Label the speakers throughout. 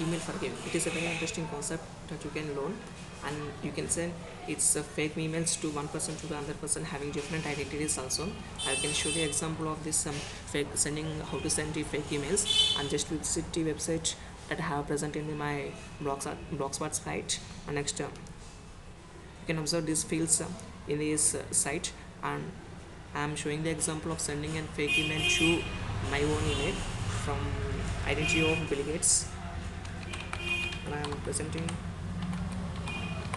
Speaker 1: email for gaming. It is a very interesting concept that you can learn, and you can send its fake emails to one person to the other person having different identities also. I can show the example of this fake sending, how to send the fake emails, and just visit the website that I have present in my blogspot site. And next, you can observe these fields in this site, and I am showing the example of sending a fake email to my own email from identity of Bill Gates, and I am presenting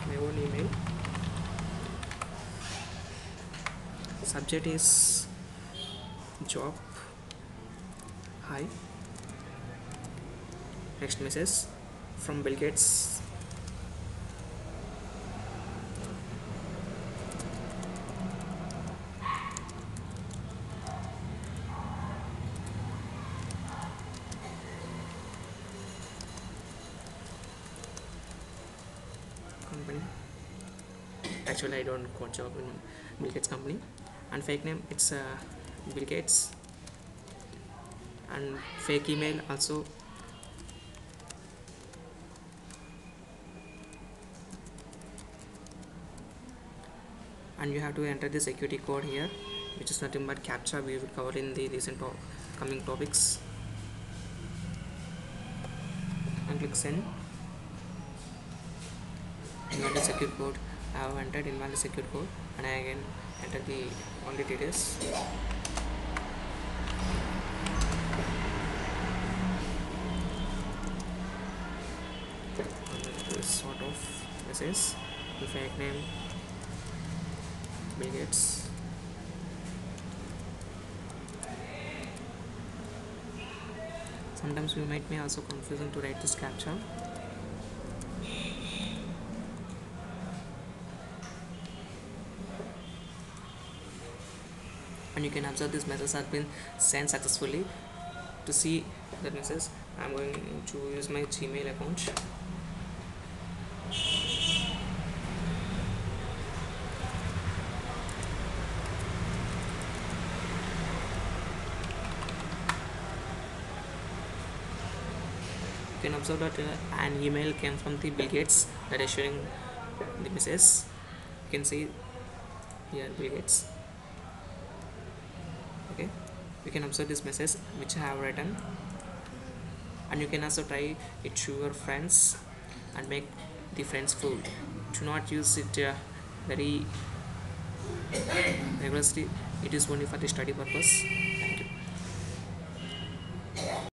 Speaker 1: my own email. Subject is job. Hi. Next message from Bill Gates. Company. Actually, I don't got job in Bill Gates company. And fake name, it's Bill Gates. And fake email also. And you have to enter the security code here, which is nothing but captcha. We will cover in the recent coming topics. And click send. Invalid secure code. I have entered invalid secure code, and I again enter the only details. This sort of message. The fake name Bill Gates. Sometimes you might be also confusing to write this captcha. And you can observe this message has been sent successfully. To see that message, I'm going to use my Gmail account. You can observe that an email came from the Bill Gates that is showing the message. You can see here Bill Gates. Okay, you can observe this message which I have written, and you can also try it to your friends and make the friends fool. Do not use it very rigorously. It is only for the study purpose.